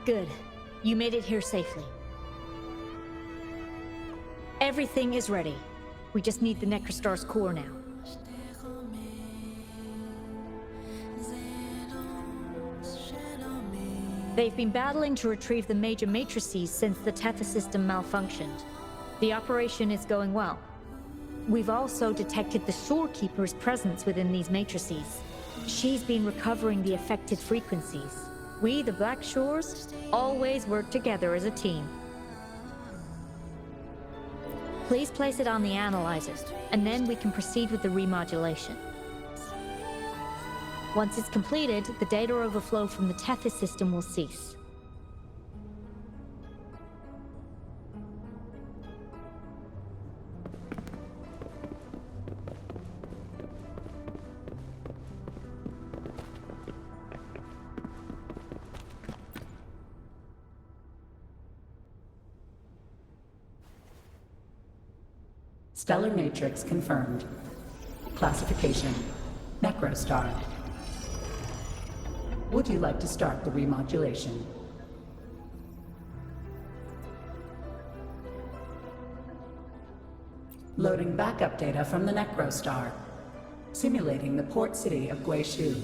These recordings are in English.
Good. You made it here safely. Everything is ready. We just need the Necrostar's core now. They've been battling to retrieve the major matrices since the Tethys system malfunctioned. The operation is going well. We've also detected the Shorekeeper's presence within these matrices. She's been recovering the affected frequencies. We, the Black Shores, always work together as a team. Please place it on the analyzer, and then we can proceed with the remodulation. Once it's completed, the data overflow from the Tethys system will cease. Stellar matrix confirmed. Classification: Necrostar. Would you like to start the remodulation? Loading backup data from the Necrostar. Simulating the port city of Guishu.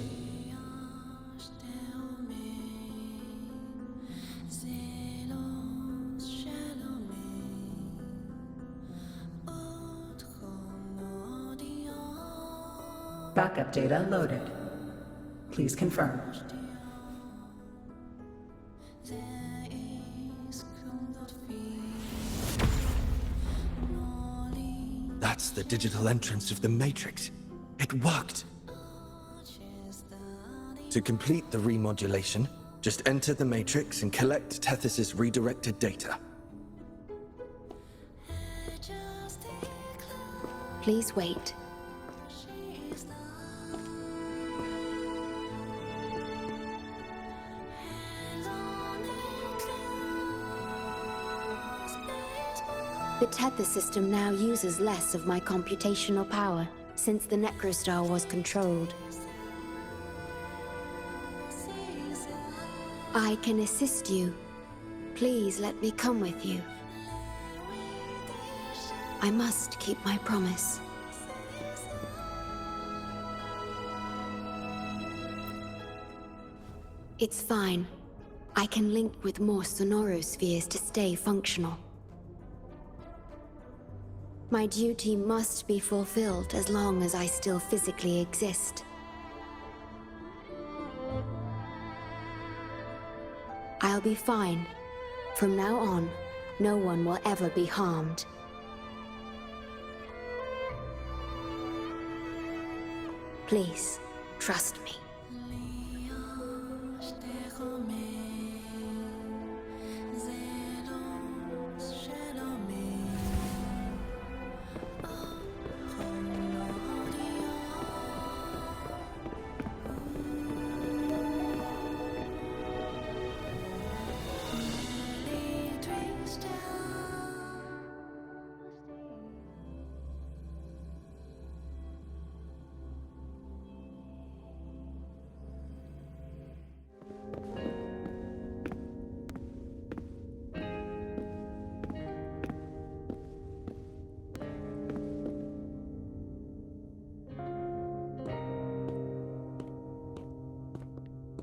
Backup data loaded. Please confirm. That's the digital entrance of the Matrix. It worked! To complete the remodulation, just enter the Matrix and collect Tethys' redirected data. Please wait. The Tethys system now uses less of my computational power, since the Necrostar was controlled. I can assist you. Please let me come with you. I must keep my promise. It's fine. I can link with more sonorospheres to stay functional. My duty must be fulfilled as long as I still physically exist. I'll be fine. From now on, no one will ever be harmed. Please, trust me.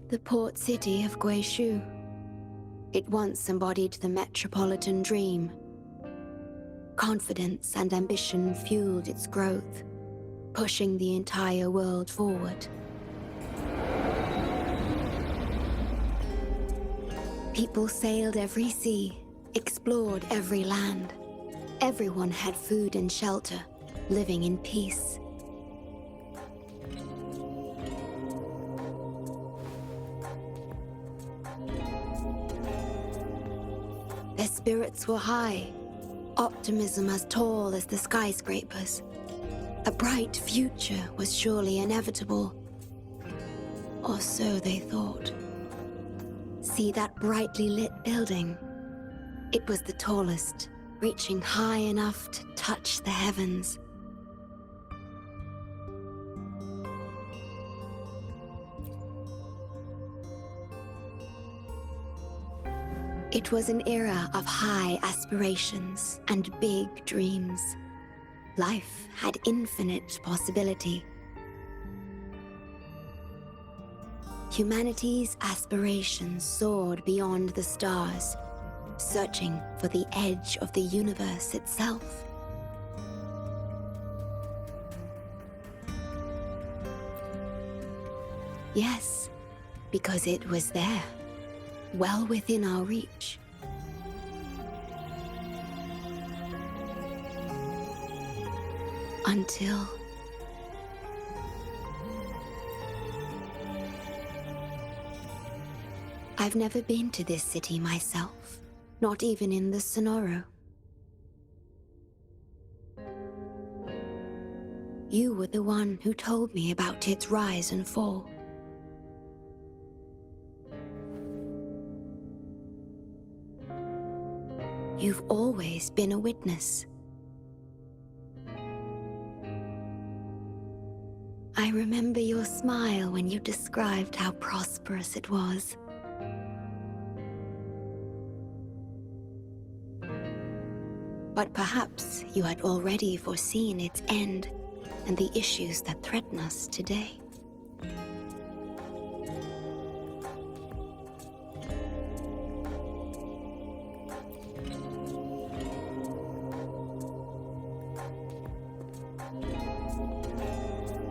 The port city of Guishu. It once embodied the metropolitan dream. Confidence and ambition fueled its growth, pushing the entire world forward. People sailed every sea, explored every land. Everyone had food and shelter, living in peace. Their spirits were high, optimism as tall as the skyscrapers. A bright future was surely inevitable. Or so they thought. See that brightly lit building? It was the tallest, reaching high enough to touch the heavens. It was an era of high aspirations and big dreams. Life had infinite possibility. Humanity's aspirations soared beyond the stars, searching for the edge of the universe itself. Yes, because it was there, well within our reach. Until... I've never been to this city myself, not even in the Sonoro. You were the one who told me about its rise and fall. You've always been a witness. I remember your smile when you described how prosperous it was. But perhaps you had already foreseen its end and the issues that threaten us today.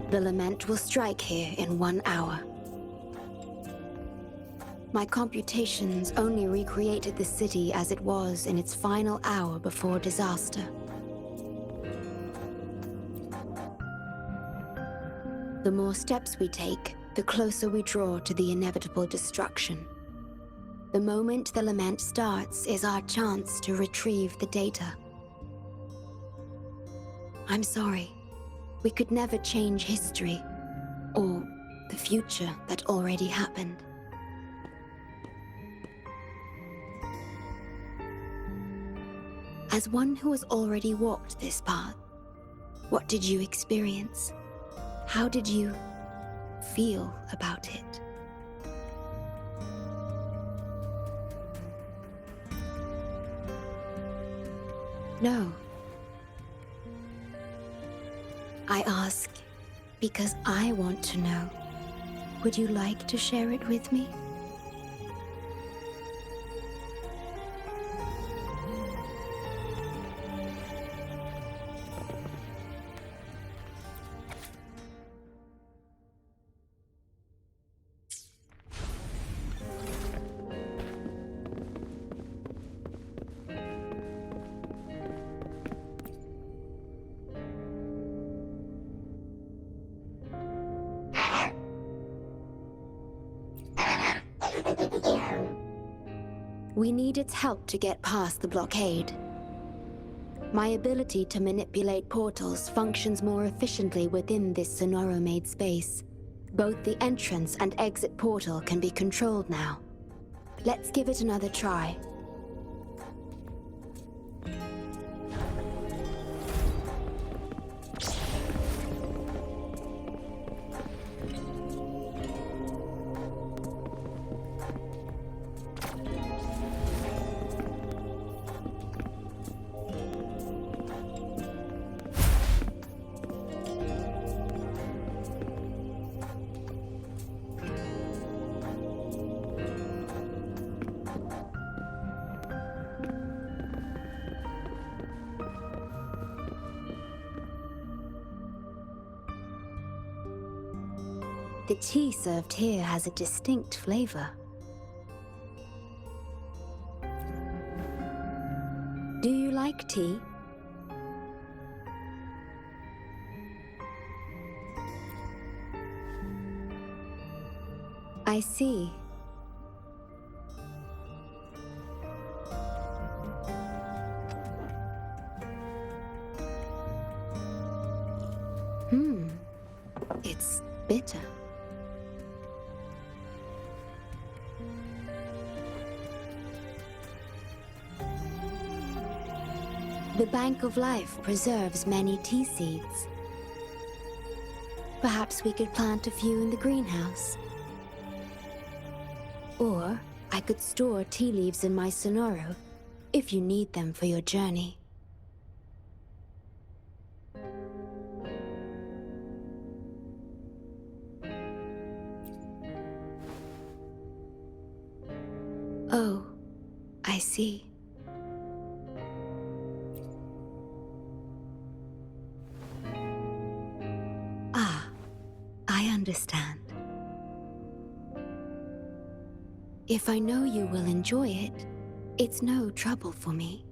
The lament will strike here in 1 hour. My computations only recreated the city as it was in its final hour before disaster. The more steps we take, the closer we draw to the inevitable destruction. The moment the lament starts is our chance to retrieve the data. I'm sorry. We could never change history, or the future that already happened. As one who has already walked this path, what did you experience? How did you feel about it? No. I ask because I want to know. Would you like to share it with me? We need its help to get past the blockade. My ability to manipulate portals functions more efficiently within this Sonoro-made space. Both the entrance and exit portal can be controlled now. Let's give it another try. The tea served here has a distinct flavor. Do you like tea? I see. It's bitter. The Bank of Life preserves many tea seeds. Perhaps we could plant a few in the greenhouse. Or I could store tea leaves in my sonoro, if you need them for your journey. Oh, I see. Ah, I understand. If I know you will enjoy it, it's no trouble for me.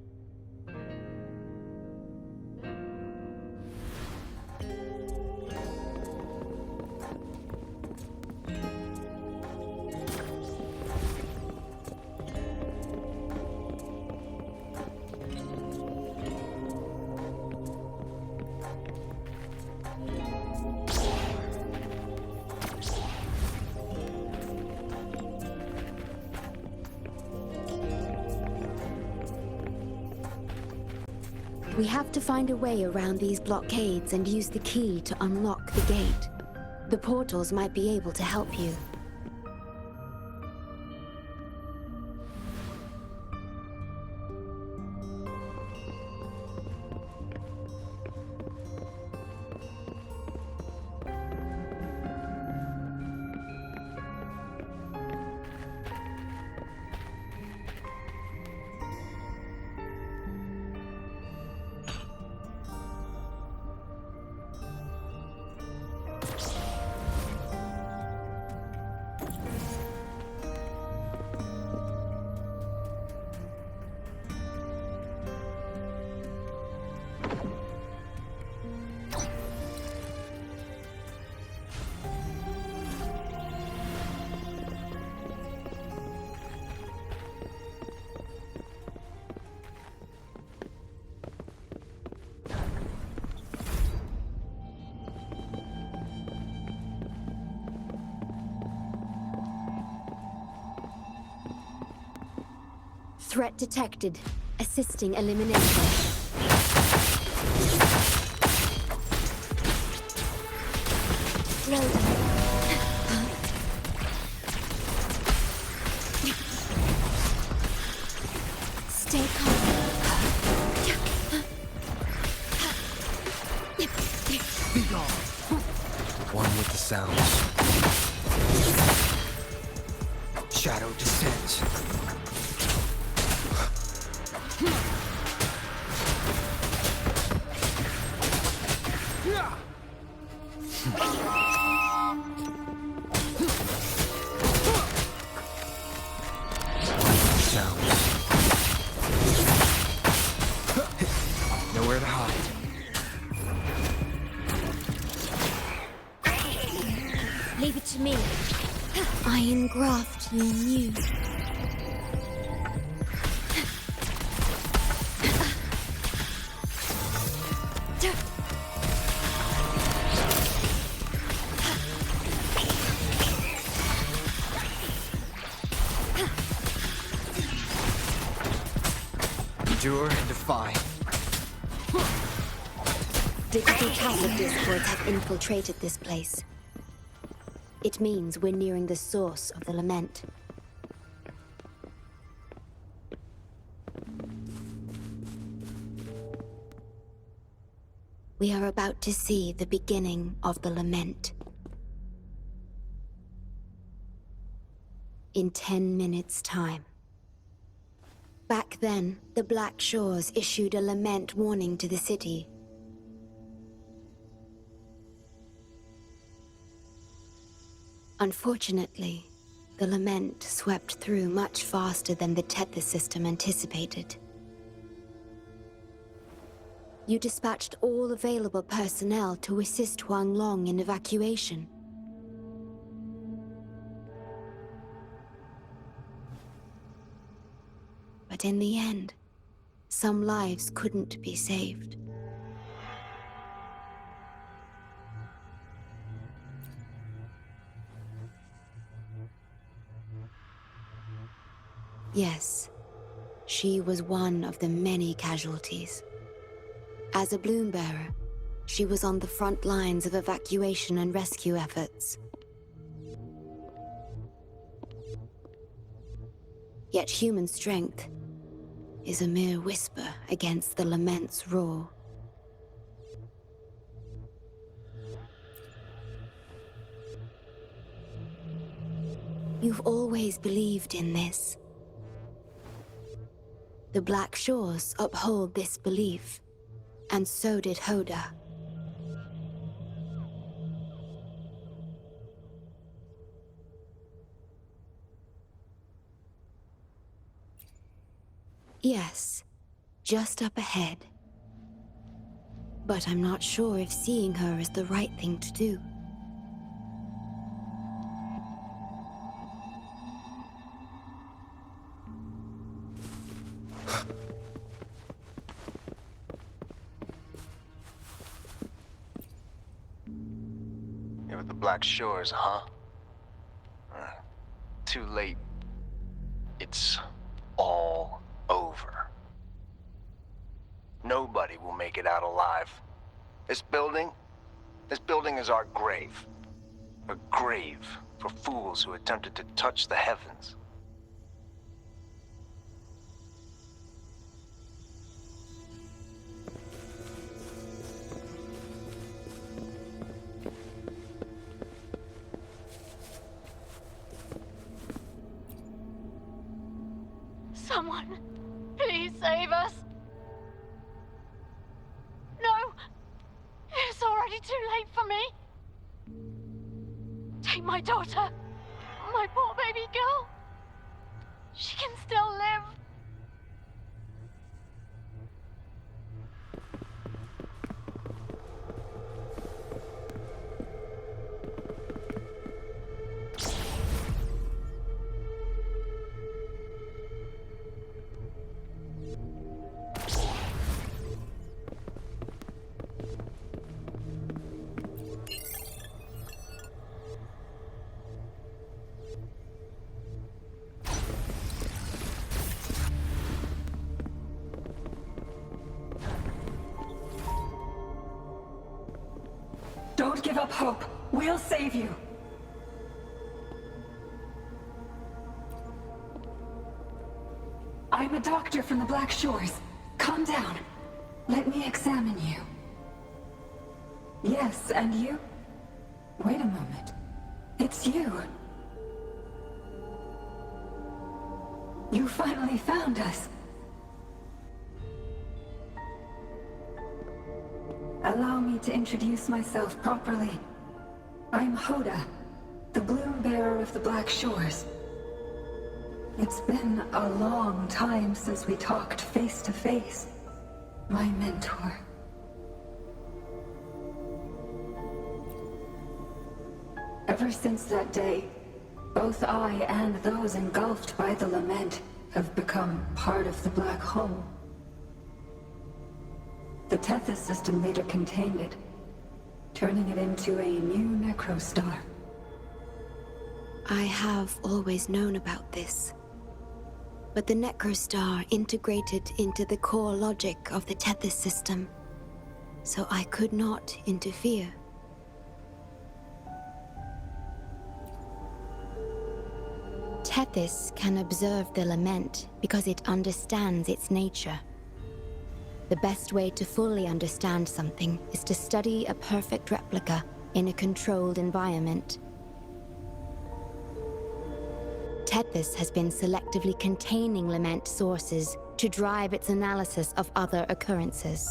We have to find a way around these blockades and use the key to unlock the gate. The portals might be able to help you. Threat detected. Assisting elimination. Slowly. Stay calm. Be gone. One with the sounds. Shadow descends. Nowhere to hide. Leave it to me. Iron graft you knew. Endure and defy. Digital tablet discords have infiltrated this place. It means we're nearing the source of the lament. We are about to see the beginning of the lament. In 10 minutes' time. Back then, the Black Shores issued a lament warning to the city. Unfortunately, the lament swept through much faster than the tether system anticipated. You dispatched all available personnel to assist Huang Long in evacuation. But in the end, some lives couldn't be saved. Yes, she was one of the many casualties. As a bloom bearer, she was on the front lines of evacuation and rescue efforts. Yet human strength is a mere whisper against the lament's roar. You've always believed in this. The Black Shores uphold this belief, and so did Hoda. Yes, just up ahead. But I'm not sure if seeing her is the right thing to do. You're at the Black Shores, huh? Too late. It's all over. Nobody will make it out alive. This building is our grave. A grave for fools who attempted to touch the heavens. Someone, please save us. No, it's already too late for me. Take my daughter, my poor baby girl. She can still live. Don't give up hope. We'll save you. I'm a doctor from the Black Shores. Calm down. Let me examine you. Yes, and you? Wait a moment. It's you. You finally found us. Allow me to introduce myself properly. I'm Hoda, the Bloom Bearer of the Black Shores. It's been a long time since we talked face to face, my mentor. Ever since that day, both I and those engulfed by the lament have become part of the black hole. The Tethys system later contained it, turning it into a new necrostar. I have always known about this. But the necrostar integrated into the core logic of the Tethys system, so I could not interfere. Tethys can observe the lament because it understands its nature. The best way to fully understand something is to study a perfect replica in a controlled environment. Tethys has been selectively containing lament sources to drive its analysis of other occurrences.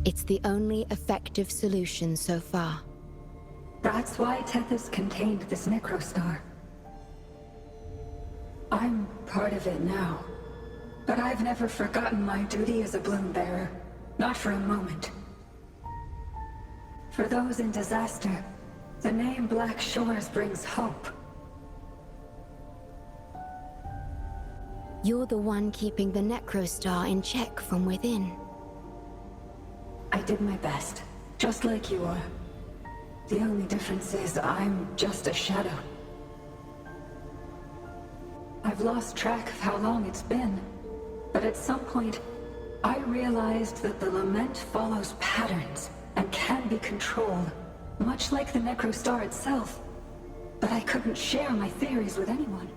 It's the only effective solution so far. That's why Tethys contained this necrostar. I'm part of it now. But I've never forgotten my duty as a Bloom Bearer. Not for a moment. For those in disaster, the name Black Shores brings hope. You're the one keeping the necrostar in check from within. I did my best, just like you are. The only difference is I'm just a shadow. I've lost track of how long it's been, but at some point, I realized that the lament follows patterns and can be controlled, much like the Necrostar itself. But I couldn't share my theories with anyone.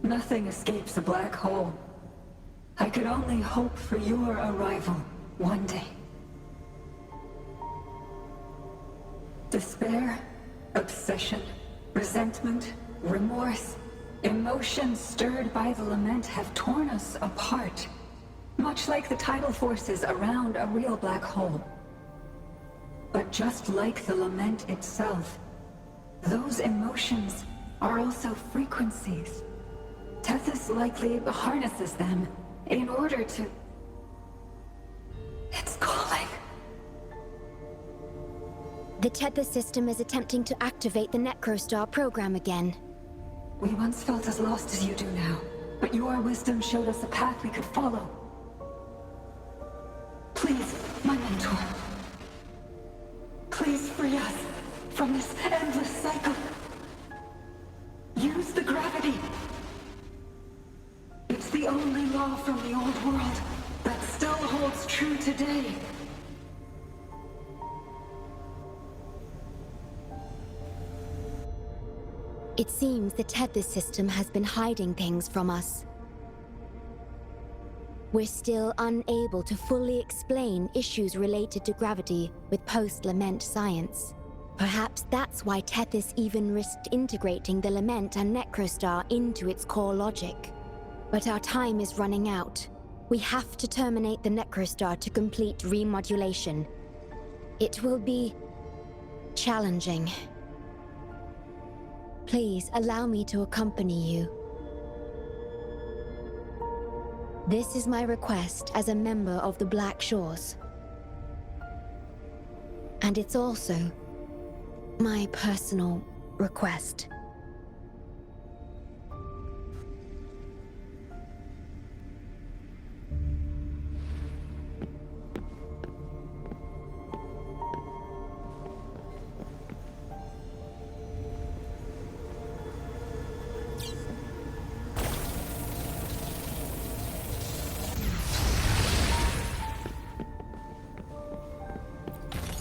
Nothing escapes a black hole. I could only hope for your arrival one day. Despair, obsession, resentment, remorse, emotions stirred by the lament have torn us apart, much like the tidal forces around a real black hole. But just like the lament itself, those emotions are also frequencies. Tethys likely harnesses them in order to... It's calling. The Tethys system is attempting to activate the Necrostar program again. We once felt as lost as you do now, but your wisdom showed us a path we could follow. Please, my mentor. Please free us from this endless cycle. Use the gravity. It's the only law from the old world that still holds true today. It seems the Tethys system has been hiding things from us. We're still unable to fully explain issues related to gravity with post-lament science. Perhaps that's why Tethys even risked integrating the lament and Necrostar into its core logic. But our time is running out. We have to terminate the Necrostar to complete remodulation. It will be challenging. Please allow me to accompany you. This is my request as a member of the Black Shores. And it's also my personal request.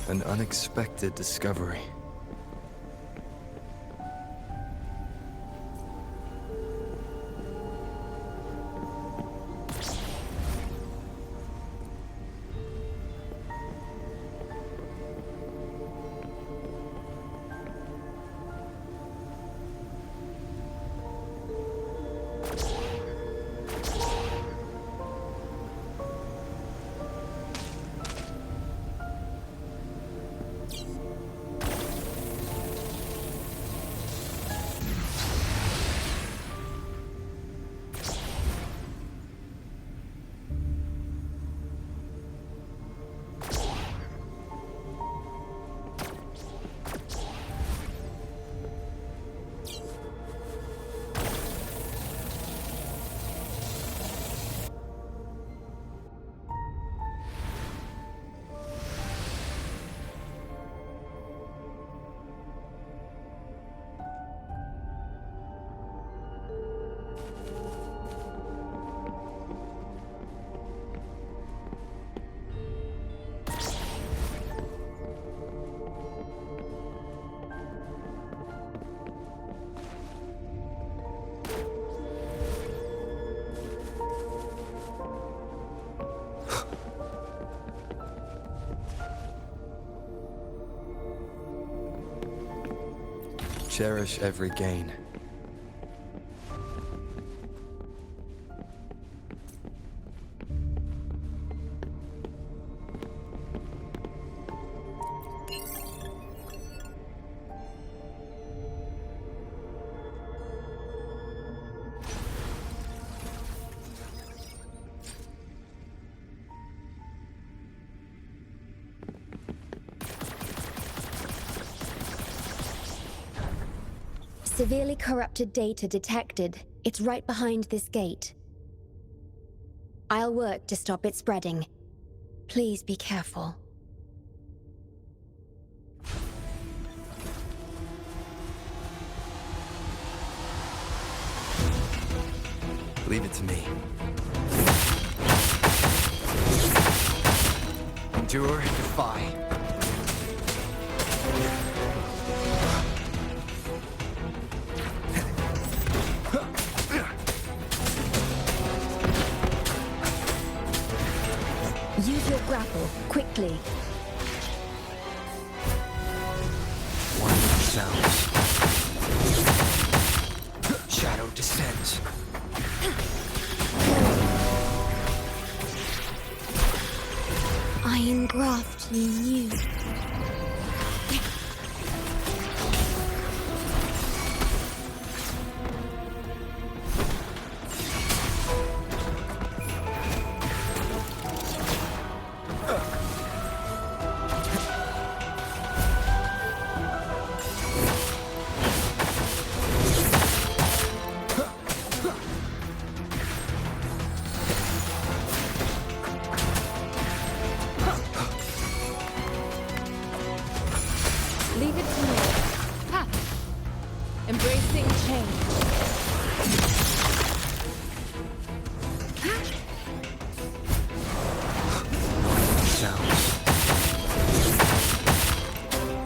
An unexpected discovery. Cherish every gain. Severely corrupted data detected. It's right behind this gate. I'll work to stop it spreading. Please be careful. Leave it to me. Endure and defy. Use your grapple, quickly. Wonderful sounds. Shadow descends. I engraft you new. Leave it to me. Ha! Embracing change. Sounds.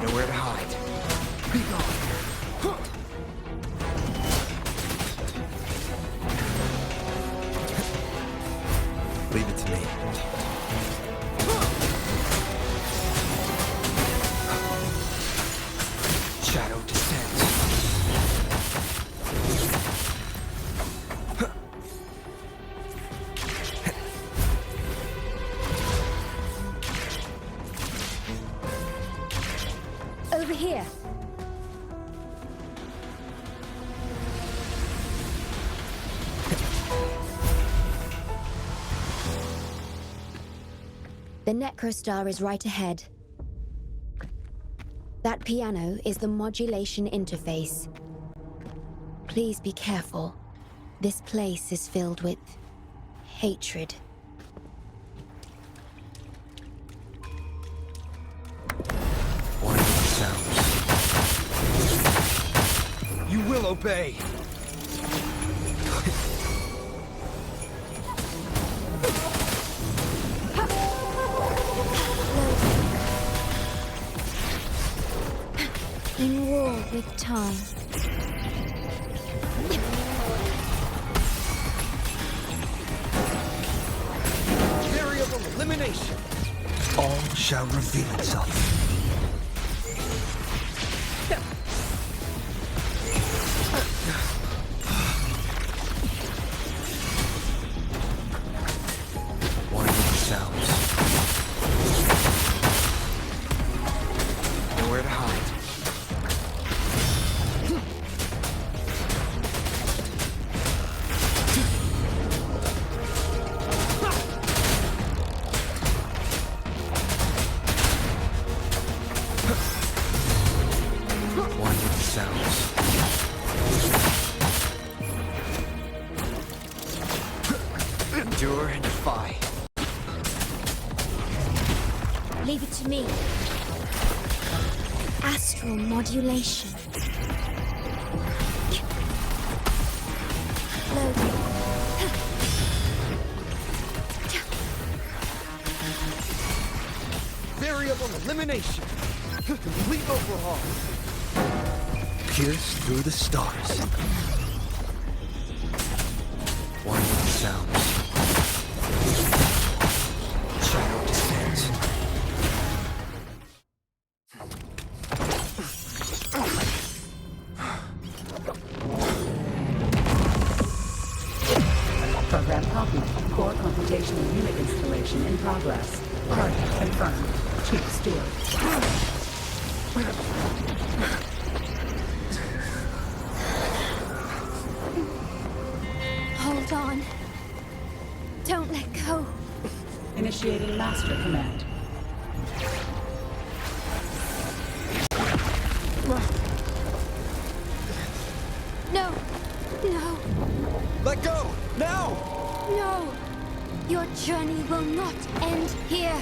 Nowhere to hide. Be gone. Leave it to me. Shadow descends. Over here. The Necrostar is right ahead. That piano is the modulation interface. Please be careful. This place is filled with hatred. Wonderful sounds. You will obey. In war with time. Variable elimination. All shall reveal itself. Wonderful sounds. Nowhere to hide. Wonderful sounds. Endure and defy. Leave it to me. Astral modulation. Loading. Variable elimination. Complete overhaul. Pierce through the stars. Wonderful sounds. Shadow descends. Program copy. Core computational unit installation in progress. Target confirmed. Chief Steward. Hold on. Don't let go. Initiating master command. No. No. Let go! Now! No. Your journey will not end here.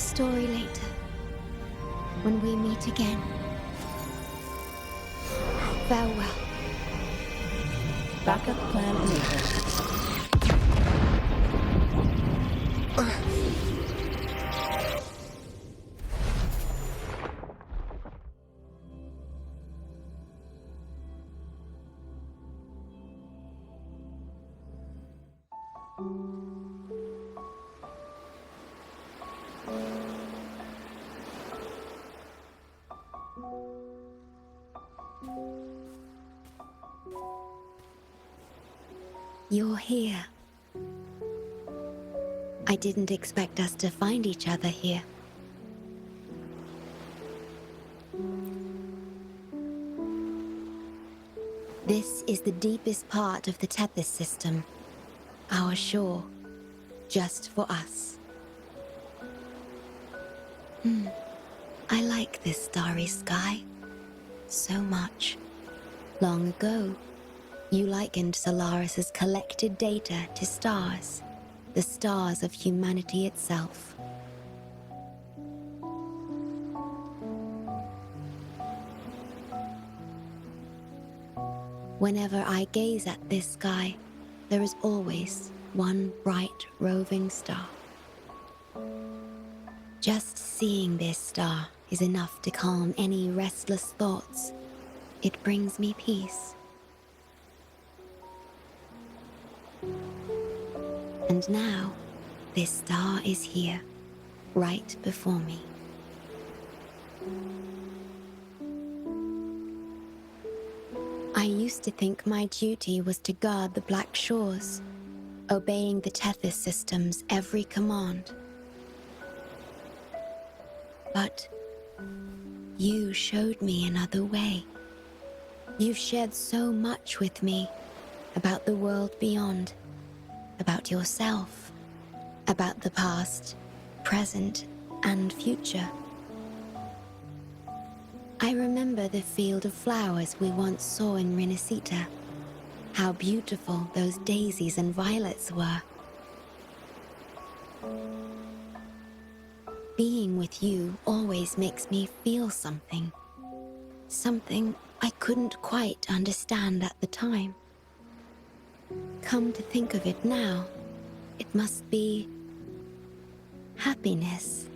story later, when we meet again. Farewell. Backup plan enabled. You're here. I didn't expect us to find each other here. This is the deepest part of the Tethys system. Our shore, just for us. I like this starry sky so much. Long ago, you likened Solaris's collected data to stars, the stars of humanity itself. Whenever I gaze at this sky, there is always one bright roving star. Just seeing this star is enough to calm any restless thoughts. It brings me peace. And now, this star is here, right before me. I used to think my duty was to guard the Black Shores, obeying the Tethys system's every command. But you showed me another way. You've shared so much with me about the world beyond, about yourself, about the past, present, and future. I remember the field of flowers we once saw in Rinasita. How beautiful those daisies and violets were. Being with you always makes me feel something. Something I couldn't quite understand at the time. Come to think of it now, it must be happiness.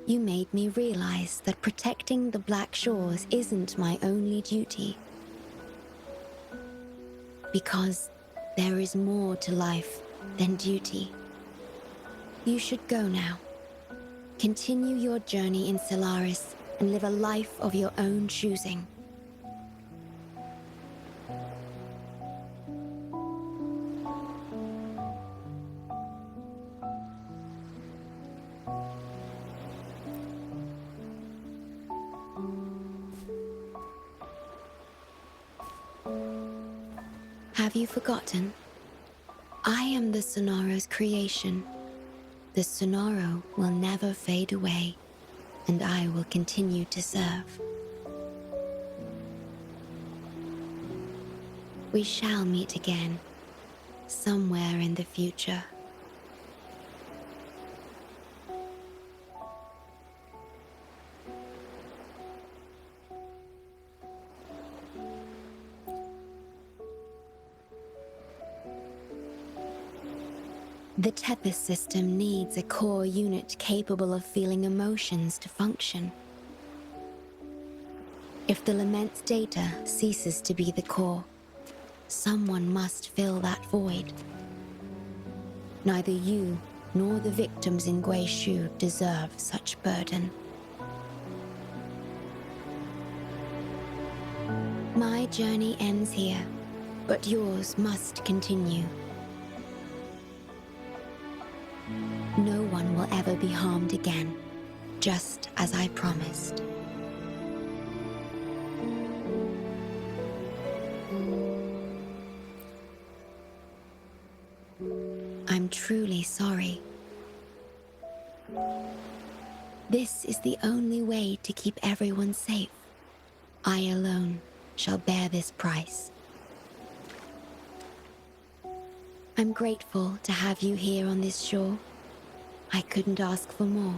You made me realize that protecting the Black Shores isn't my only duty. Because there is more to life than duty. You should go now. Continue your journey in Solaris and live a life of your own choosing. Have you forgotten? I am the Sonoro's creation. The Sonoro will never fade away, and I will continue to serve. We shall meet again, somewhere in the future. The Tethys system needs a core unit capable of feeling emotions to function. If the Lament's data ceases to be the core, someone must fill that void. Neither you nor the victims in Guishu deserve such burden. My journey ends here, but yours must continue. No one will ever be harmed again, just as I promised. I'm truly sorry. This is the only way to keep everyone safe. I alone shall bear this price. I'm grateful to have you here on this shore. I couldn't ask for more.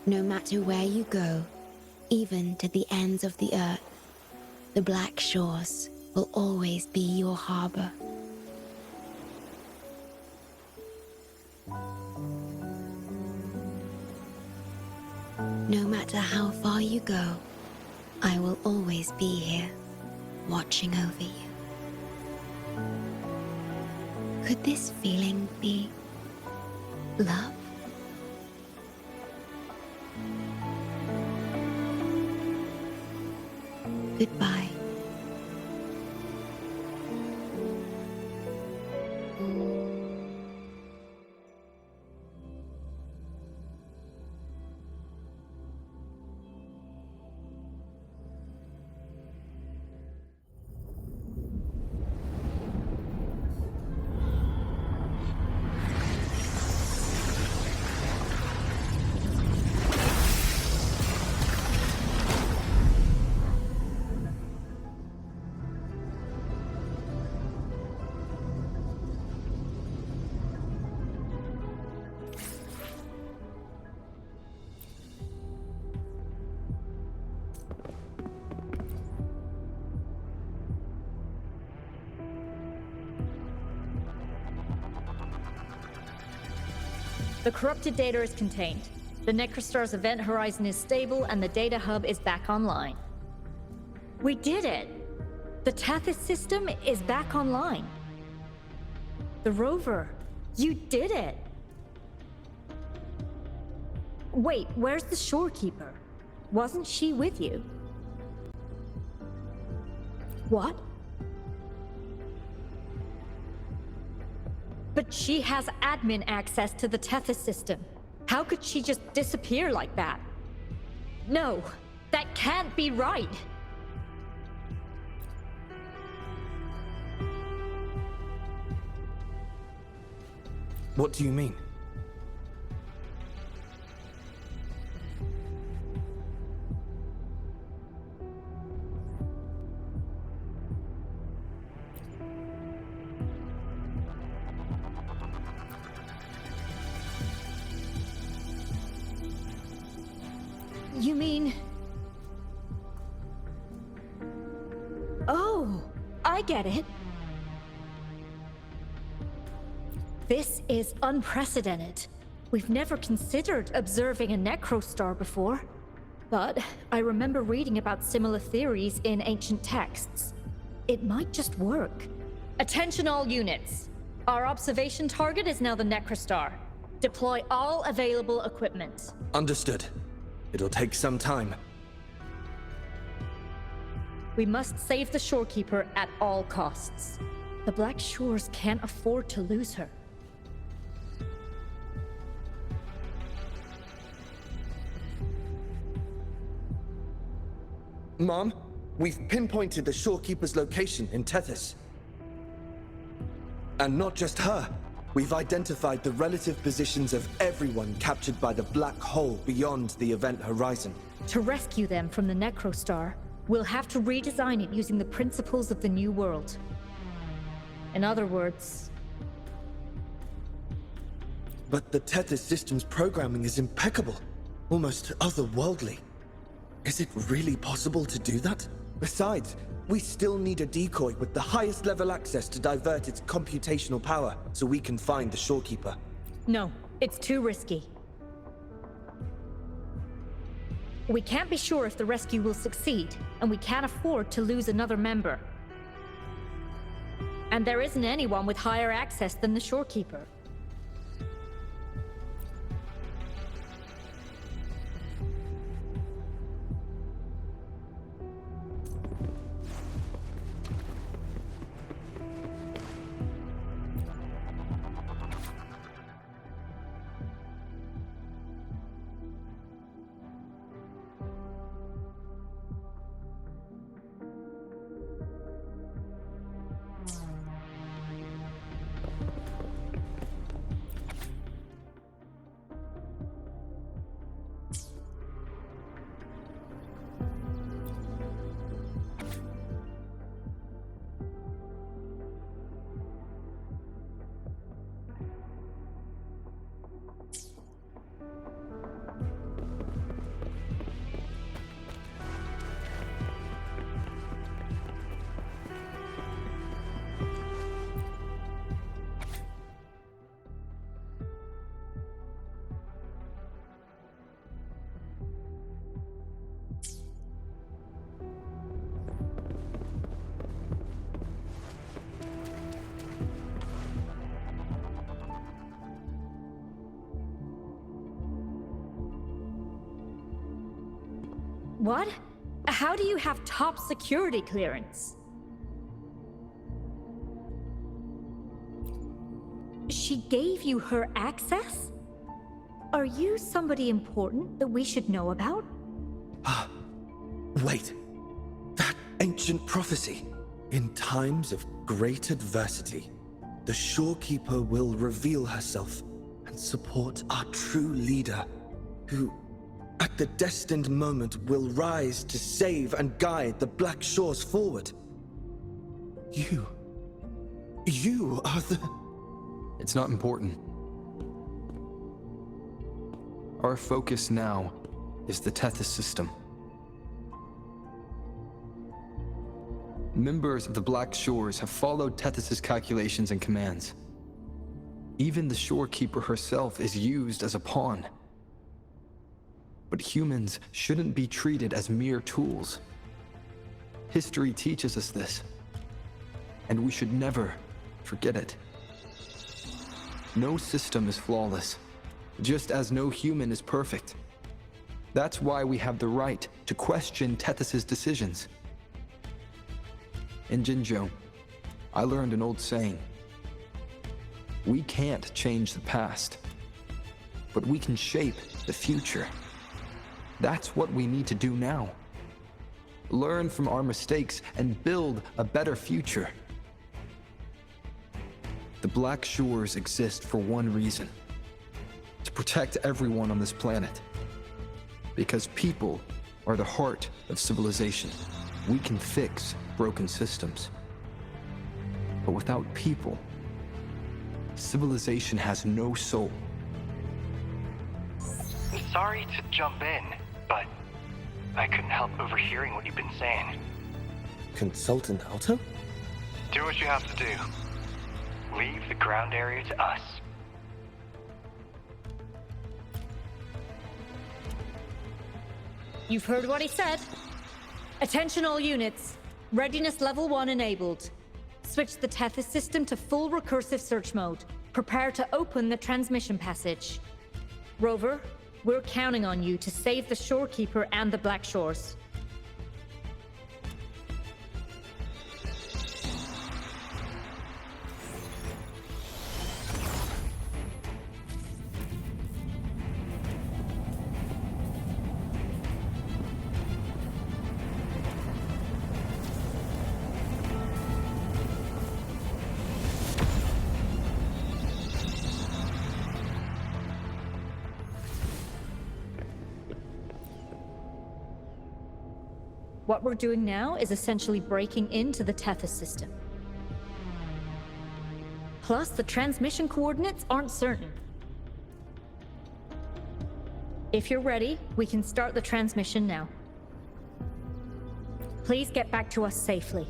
No matter where you go, even to the ends of the earth, the Black Shores will always be your harbor. No matter how far you go, I will always be here, watching over you. Could this feeling be love? Goodbye. The corrupted data is contained. The Necrostar's event horizon is stable and the data hub is back online. We did it! The Tethys system is back online. The rover, you did it! Wait, where's the shorekeeper? Wasn't she with you? What? But she has admin access to the Tethys system. How could she just disappear like that? No, that can't be right. What do you mean? You mean... Oh, I get it. This is unprecedented. We've never considered observing a necrostar before. But I remember reading about similar theories in ancient texts. It might just work. Attention all units. Our observation target is now the necrostar. Deploy all available equipment. Understood. It'll take some time. We must save the shorekeeper at all costs. The Black Shores can't afford to lose her. Mom, we've pinpointed the shorekeeper's location in Tethys. And not just her. We've identified the relative positions of everyone captured by the black hole beyond the event horizon. To rescue them from the necrostar, we'll have to redesign it using the principles of the New World. In other words... But the Tethys system's programming is impeccable. Almost otherworldly. Is it really possible to do that? Besides, we still need a decoy with the highest level access to divert its computational power so we can find the shorekeeper. No, it's too risky. We can't be sure if the rescue will succeed, and we can't afford to lose another member. And there isn't anyone with higher access than the shorekeeper. What? How do you have top security clearance? She gave you her access? Are you somebody important that we should know about? Wait. That ancient prophecy. In times of great adversity, the Shorekeeper will reveal herself and support our true leader, who, at the destined moment, will rise to save and guide the Black Shores forward. You are the... It's not important. Our focus now is the Tethys system. Members of the Black Shores have followed Tethys' calculations and commands. Even the Shorekeeper herself is used as a pawn. But humans shouldn't be treated as mere tools. History teaches us this, and we should never forget it. No system is flawless, just as no human is perfect. That's why we have the right to question Tethys' decisions. In Jinzhou, I learned an old saying. We can't change the past, but we can shape the future. That's what we need to do now. Learn from our mistakes and build a better future. The Black Shores exist for one reason: to protect everyone on this planet. Because people are the heart of civilization. We can fix broken systems. But without people, civilization has no soul. Sorry to jump in, but I couldn't help overhearing what you've been saying. Consultant Alto? Do what you have to do. Leave the ground area to us. You've heard what he said. Attention all units. Readiness level 1 enabled. Switch the Tethys system to full recursive search mode. Prepare to open the transmission passage. Rover, we're counting on you to save the Shorekeeper and the Black Shores. What we're doing now is essentially breaking into the Tethys system. Plus, the transmission coordinates aren't certain. If you're ready, we can start the transmission now. Please get back to us safely.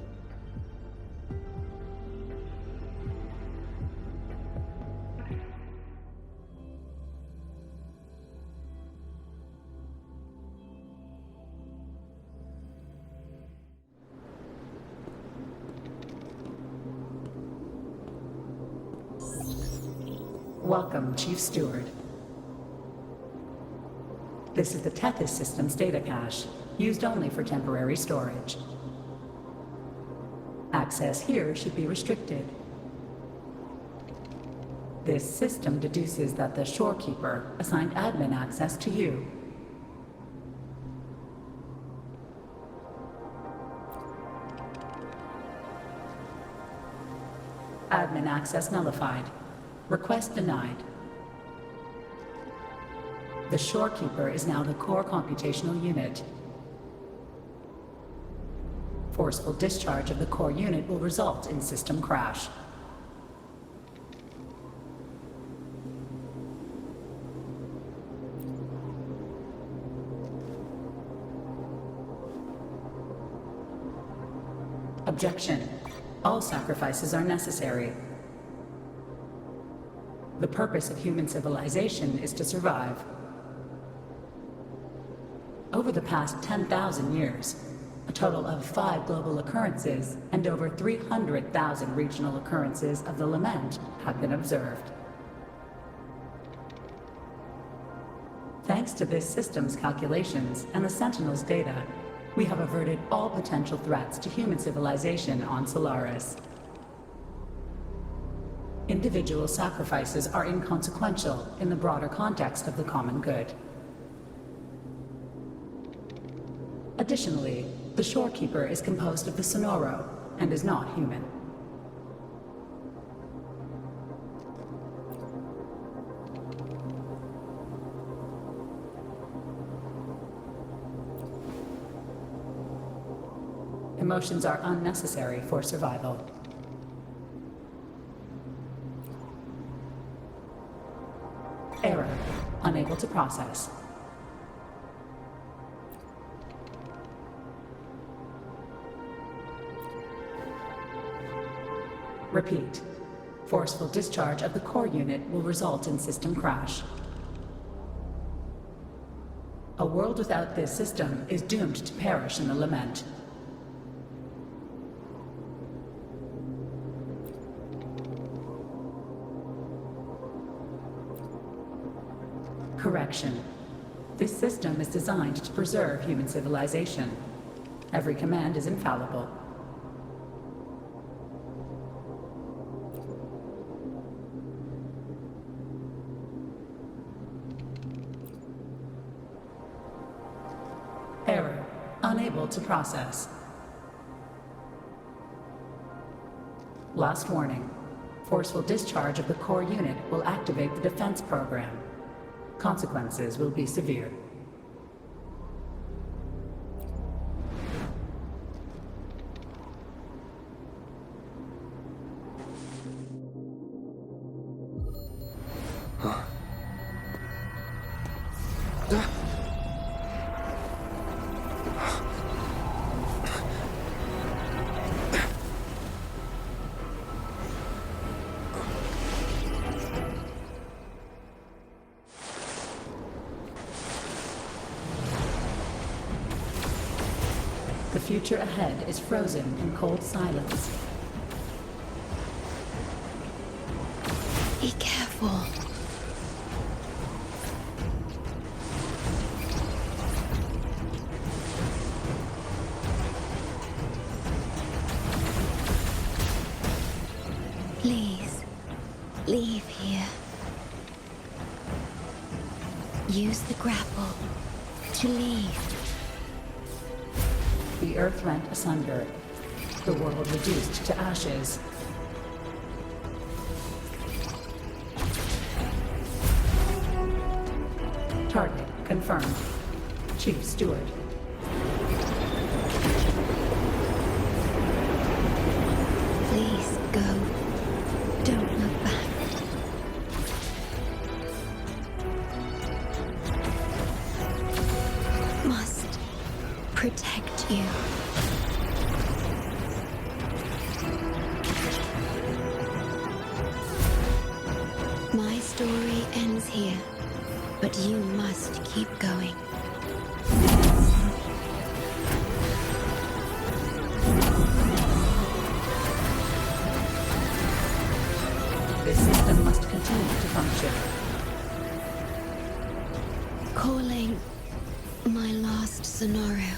Welcome, Chief Steward. This is the Tethys system's data cache, used only for temporary storage. Access here should be restricted. This system deduces that the Shorekeeper assigned admin access to you. Admin access nullified. Request denied. The Shorekeeper is now the core computational unit. Forceful discharge of the core unit will result in system crash. Objection. All sacrifices are necessary. The purpose of human civilization is to survive. Over the past 10,000 years, a total of 5 global occurrences and over 300,000 regional occurrences of the lament have been observed. Thank Thanks to this system's calculations and the Sentinel's data, we have averted all potential threats to human civilization on Solaris. Individual sacrifices are inconsequential in the broader context of the common good. Additionally, the Shorekeeper is composed of the Sonoro and is not human. Emotions are unnecessary for survival. Error. Unable to process. Repeat. Forceful discharge of the core unit will result in system crash. A world without this system is doomed to perish in the lament. Correction. This system is designed to preserve human civilization. Every command is infallible. Error. Unable to process. Last warning. Forceful discharge of the core unit will activate the defense program. Consequences will be severe. The future ahead is frozen in cold silence. Be careful. Please, leave here. Use the grapple to leave. The earth rent asunder. The world reduced to ashes. Target confirmed. Chief Steward. Please go. Don't look back. Must protect you. My story ends here, but you must keep going. This system must continue to function. Calling my last Sonoro.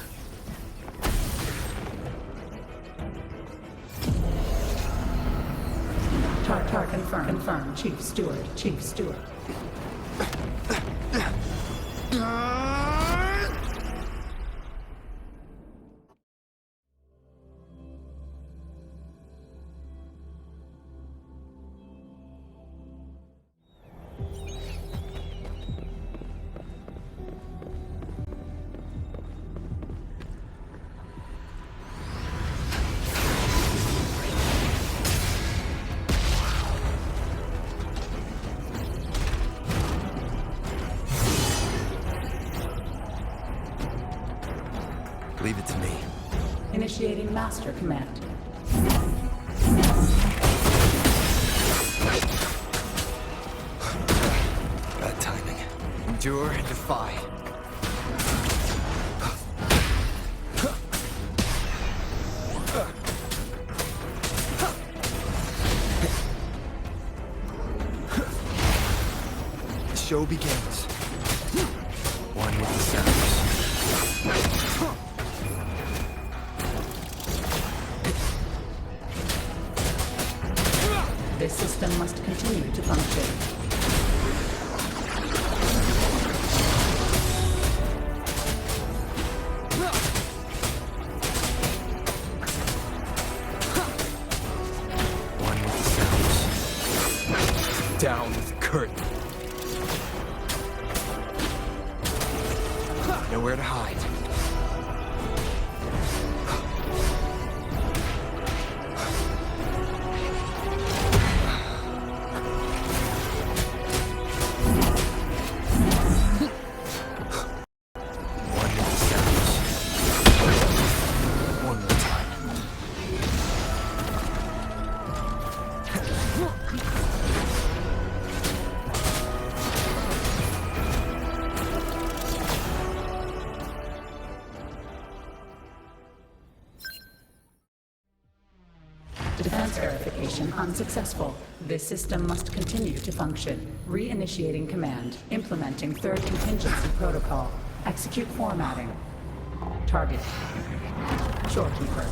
Tar confirmed. Chief Steward. Chief Steward. Leave it to me. Initiating master command. Bad timing. Endure and defy. The show begins. One with the sounds. This system must continue to function. One with the sounds. Down with the curtain. Nowhere to hide. One with the sounds. One more time. Defense verification unsuccessful. This system must continue to function. Reinitiating command. Implementing third contingency protocol. Execute formatting. Target. Shorekeeper.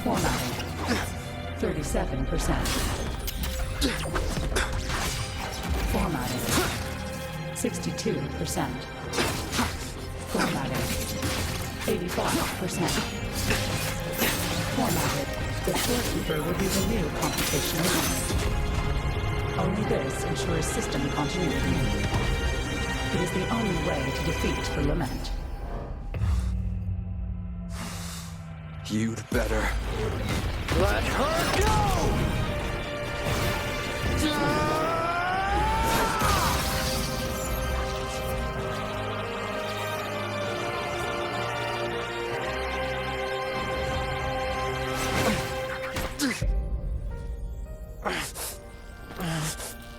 Formatting. 37%. Formatting. 62%. Formatted. 85%. Formatted. The storekeeper will be the new computational unit. Only this ensures system continuity. It is the only way to defeat the Lament. You'd better let her go!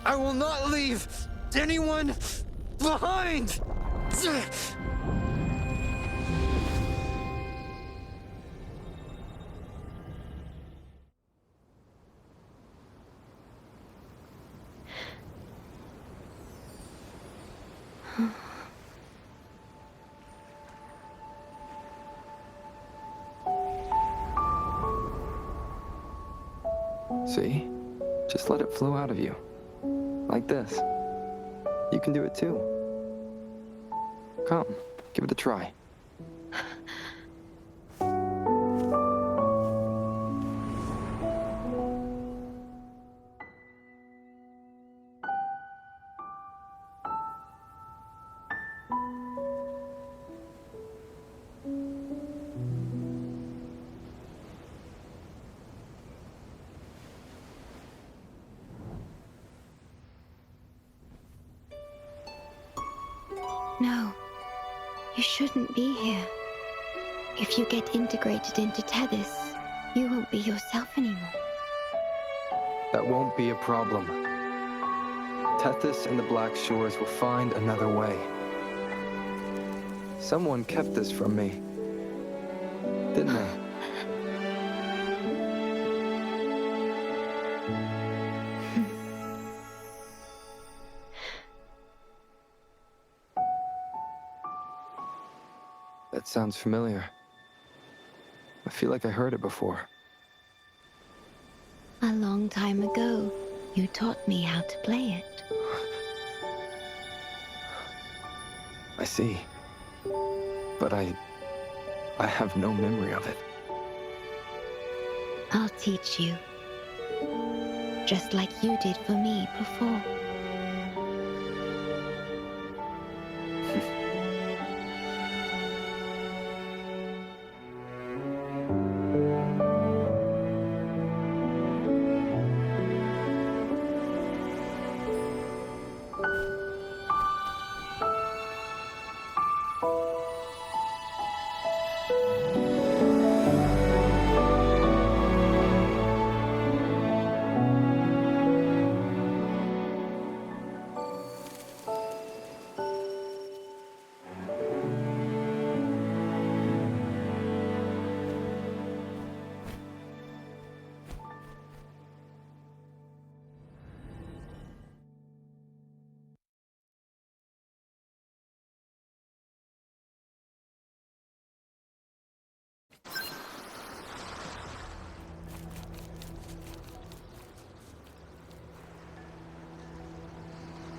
I will not leave anyone behind! See? Just let it flow out of you. Like this. You can do it too. Come, give it a try. No, you shouldn't be here. If you get integrated into Tethys, you won't be yourself anymore. That won't be a problem. Tethys and the Black Shores will find another way. Someone kept this from me, didn't they? That sounds familiar. I feel like I heard it before. A long time ago, you taught me how to play it. I see. But I have no memory of it. I'll teach you. Just like you did for me before.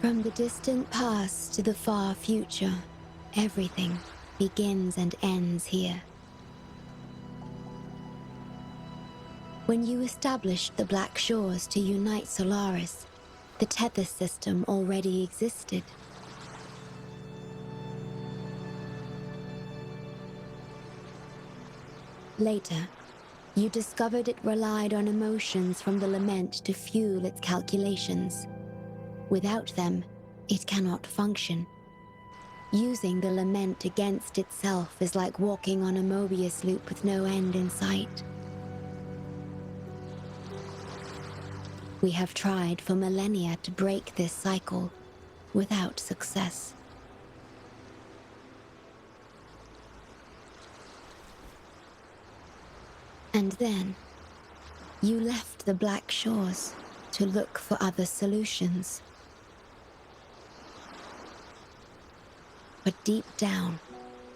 From the distant past to the far future, everything begins and ends here. When you established the Black Shores to unite Solaris, the Tethys system already existed. Later, you discovered it relied on emotions from the Lament to fuel its calculations. Without them, it cannot function. Using the Lament against itself is like walking on a Mobius loop with no end in sight. We have tried for millennia to break this cycle, without success. And then, you left the Black Shores to look for other solutions. But deep down,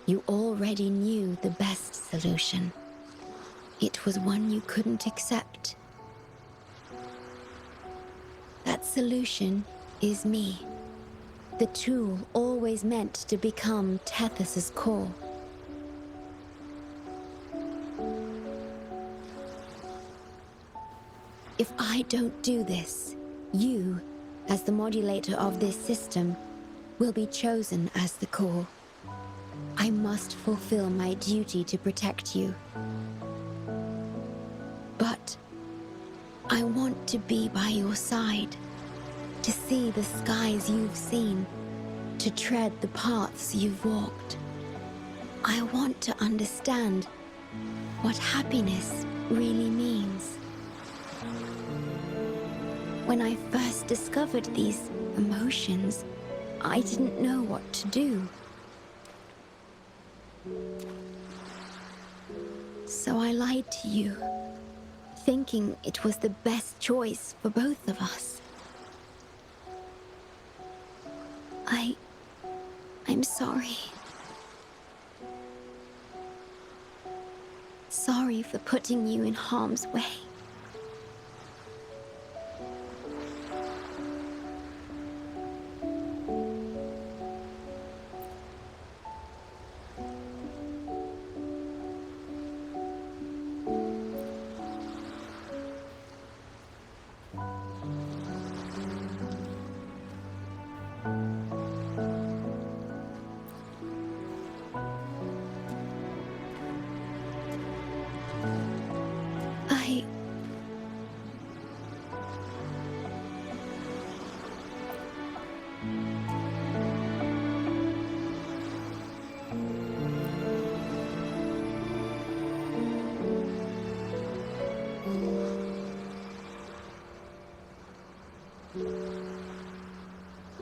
you already knew the best solution. It was one you couldn't accept. That solution is me. The tool always meant to become Tethys' core. If I don't do this, you, as the modulator of this system, will be chosen as the core. I must fulfill my duty to protect you. But I want to be by your side, to see the skies you've seen, to tread the paths you've walked. I want to understand what happiness really means. When I first discovered these emotions, I didn't know what to do. So I lied to you, thinking it was the best choice for both of us. I'm sorry. Sorry for putting you in harm's way.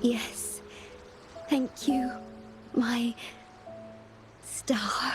Yes, thank you, my star.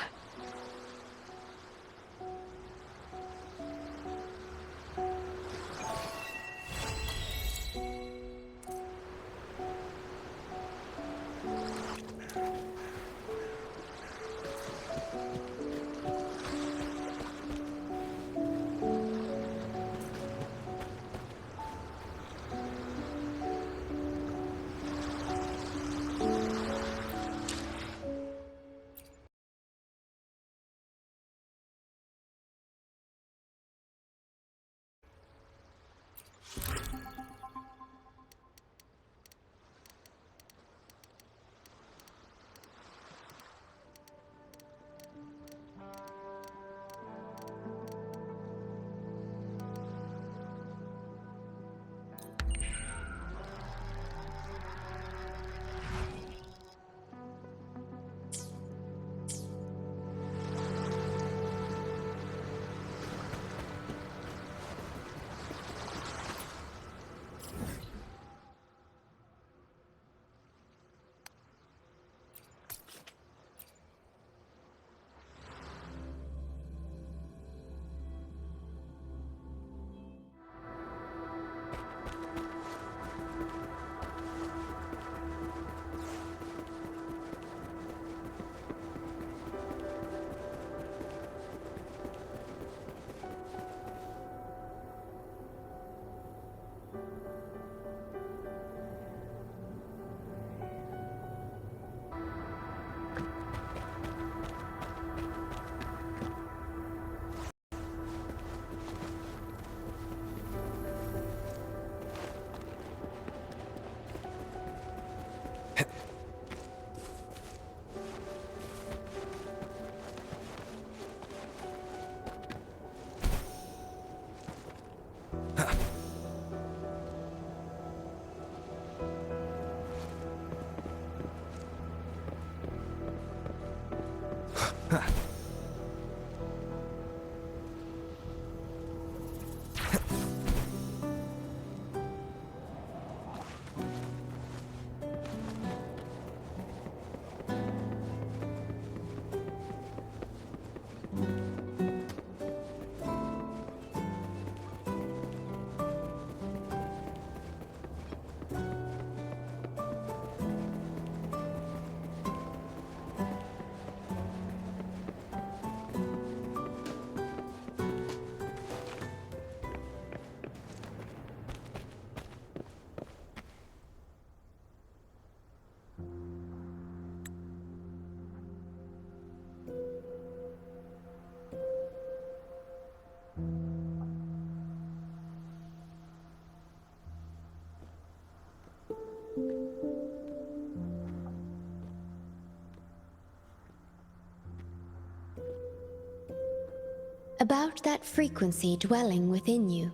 About that frequency dwelling within you.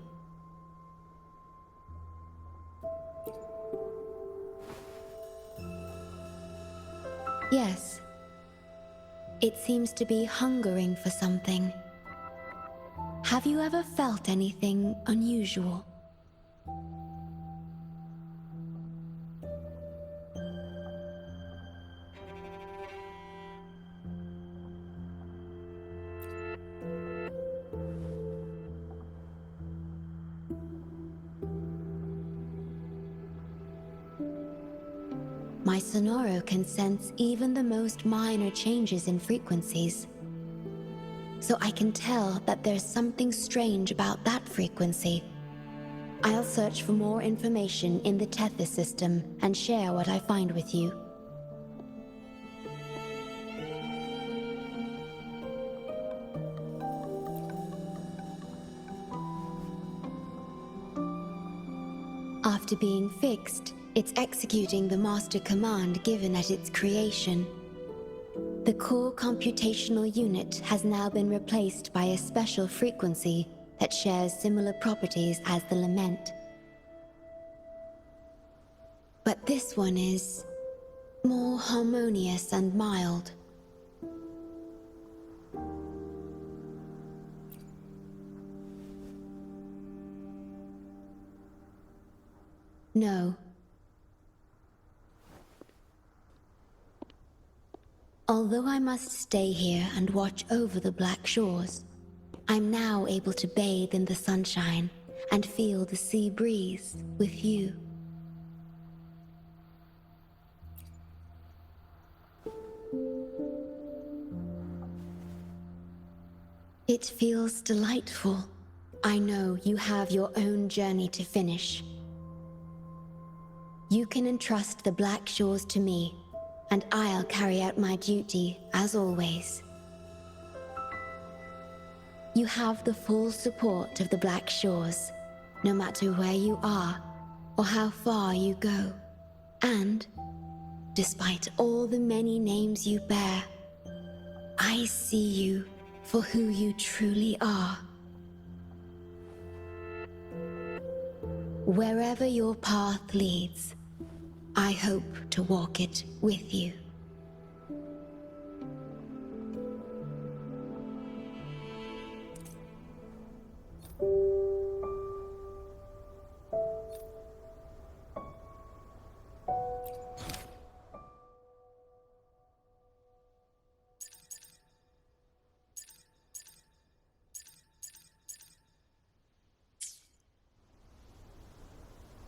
Yes. It seems to be hungering for something. Have you ever felt anything unusual? My Sonoro can sense even the most minor changes in frequencies. So I can tell that there's something strange about that frequency. I'll search for more information in the Tethys system and share what I find with you. After being fixed, it's executing the master command given at its creation. The core computational unit has now been replaced by a special frequency that shares similar properties as the lament. But this one is more harmonious and mild. No. Although I must stay here and watch over the Black Shores, I'm now able to bathe in the sunshine and feel the sea breeze with you. It feels delightful. I know you have your own journey to finish. You can entrust the Black Shores to me, and I'll carry out my duty, as always. You have the full support of the Black Shores, no matter where you are or how far you go. And, despite all the many names you bear, I see you for who you truly are. Wherever your path leads, I hope to walk it with you.